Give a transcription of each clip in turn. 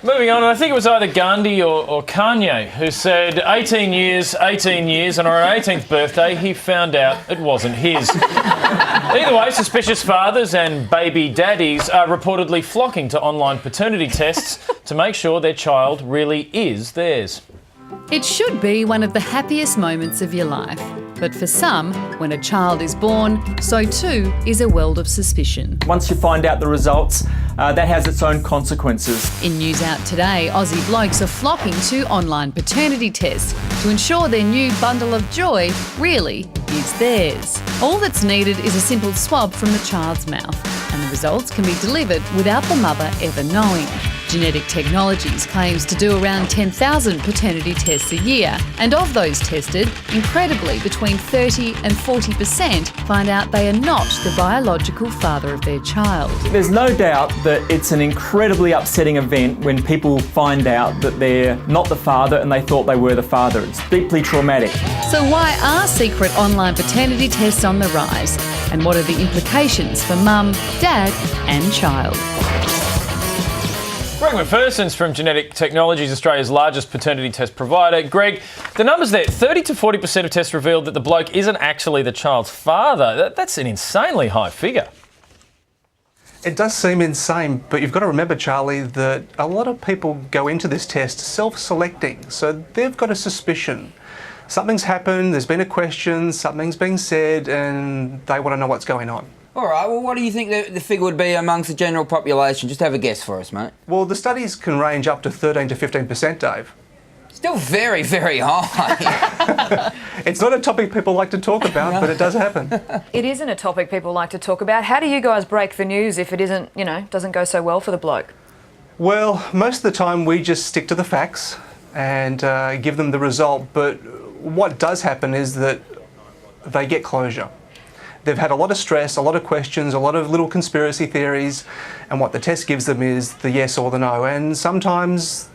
Moving on, I think it was either Gandhi or Kanye who said 18 years, and on her 18th birthday he found out it wasn't his. Either way, suspicious fathers and baby daddies are reportedly flocking to online paternity tests to make sure their child really is theirs. It should be one of the happiest moments of your life. But for some, when a child is born, so too is a world of suspicion. Once you find out the results, that has its own consequences. In News Out today, Aussie blokes are flocking to online paternity tests to ensure their new bundle of joy really is theirs. All that's needed is a simple swab from the child's mouth, and the results can be delivered without the mother ever knowing. Genetic Technologies claims to do around 10,000 paternity tests a year, and of those tested, incredibly between 30 and 40% find out they are not the biological father of their child. There's no doubt that it's an incredibly upsetting event when people find out that they're not the father and they thought they were the father. It's deeply traumatic. So why are secret online paternity tests on the rise? And what are the implications for mum, dad and child? Greg McPherson's from Genetic Technologies, Australia's largest paternity test provider. Greg, the numbers there, 30 to 40% of tests revealed that the bloke isn't actually the child's father. That's an insanely high figure. It does seem insane, but you've got to remember, Charlie, that a lot of people go into this test self-selecting, so they've got a suspicion. Something's happened, there's been a question, something's been said, and they want to know what's going on. All right, well, what do you think the figure would be amongst the general population? Just have a guess for us, mate. Well, the studies can range up to 13 to 15%, Dave. Still very, very high. It's not a topic people like to talk about, but it does happen. It isn't a topic people like to talk about. How do you guys break the news if it isn't, doesn't go so well for the bloke? Well, most of the time we just stick to the facts and give them the result, but what does happen is that they get closure. They've had a lot of stress, a lot of questions, a lot of little conspiracy theories, and what the test gives them is the yes or the no, and sometimes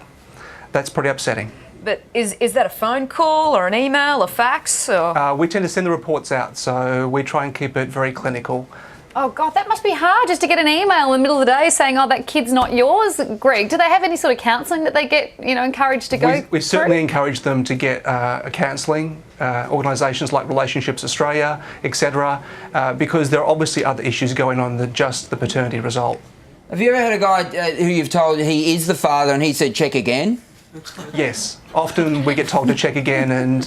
that's pretty upsetting. But is that a phone call or an email, a fax? Or? We tend to send the reports out, so we try and keep it very clinical. Oh, God, that must be hard just to get an email in the middle of the day saying, oh, that kid's not yours. Greg, do they have any sort of counselling that they get, encouraged to go We certainly through? encourage them to get counselling, organisations like Relationships Australia, etc., because there are obviously other issues going on than just the paternity result. Have you ever had a guy who you've told he is the father and he said check again? Yes. Often we get told to check again and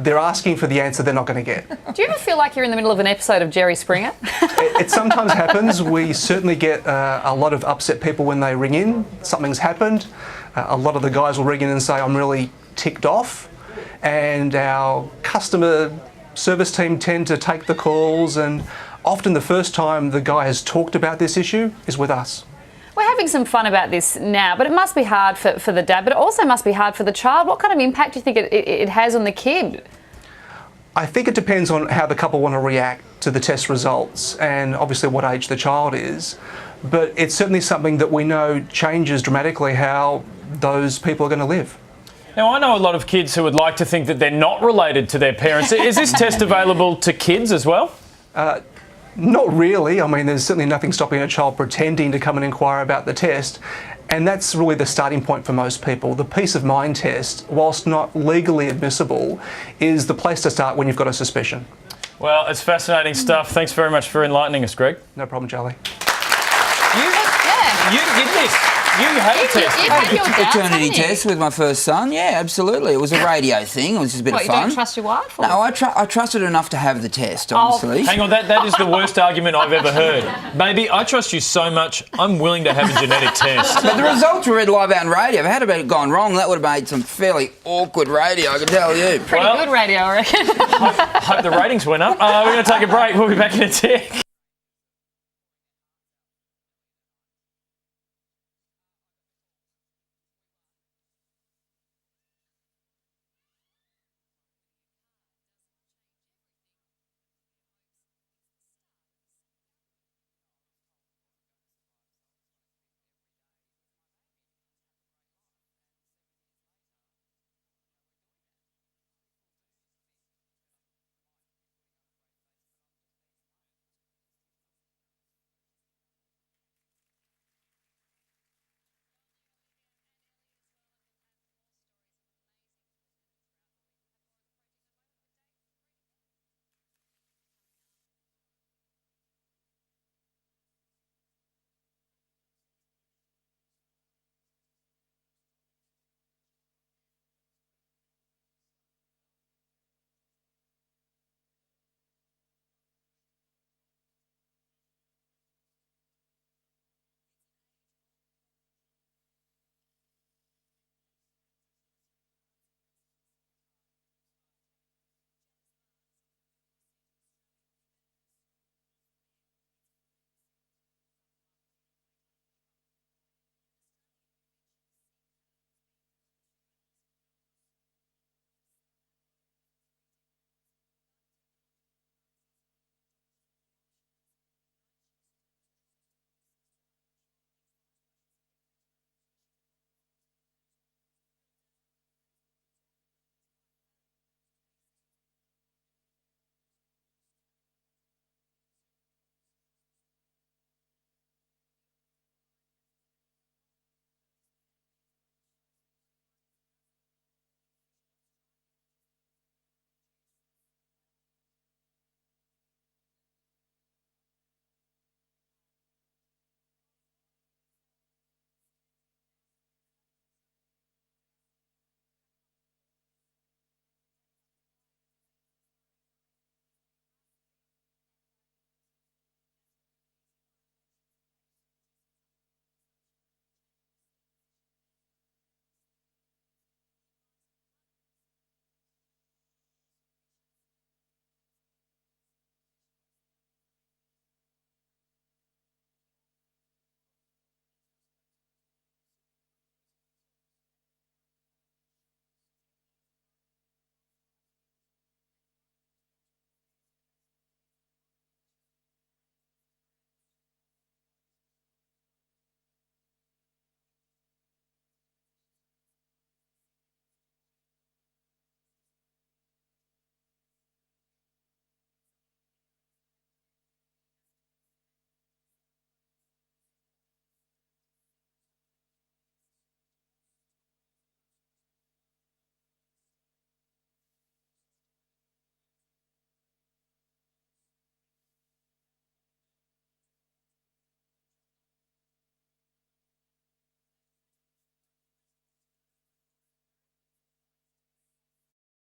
they're asking for the answer they're not going to get. Do you ever feel like you're in the middle of an episode of Jerry Springer? It sometimes happens. We certainly get a lot of upset people when they ring in. Something's happened. A lot of the guys will ring in and say, I'm really ticked off. And our customer service team tend to take the calls, and often the first time the guy has talked about this issue is with us. We're having some fun about this now, but it must be hard for the dad, but it also must be hard for the child. What kind of impact do you think it has on the kid? I think it depends on how the couple want to react to the test results and obviously what age the child is. But it's certainly something that we know changes dramatically how those people are going to live. Now, I know a lot of kids who would like to think that they're not related to their parents. Is this test available to kids as well? Not really. I mean, there's certainly nothing stopping a child pretending to come and inquire about the test. And that's really the starting point for most people. The peace of mind test, whilst not legally admissible, is the place to start when you've got a suspicion. Well, it's fascinating stuff. Thanks very much for enlightening us, Greg. No problem, Charlie. You did this. You had a test. You've had your doubts, Paternity haven't you? test with my first son. Yeah, absolutely. It was a radio thing. It was just a bit of You fun. don't trust your wife? Or? No, I trusted enough to have the test, honestly. Hang on, that is the worst argument I've ever heard. Baby, I trust you so much, I'm willing to have a genetic test. But the results were read live out on radio. If it had been gone wrong, that would have made some fairly awkward radio, I can tell you. Pretty good radio, I reckon. Hope the ratings went up. We're going to take a break. We'll be back in a tick.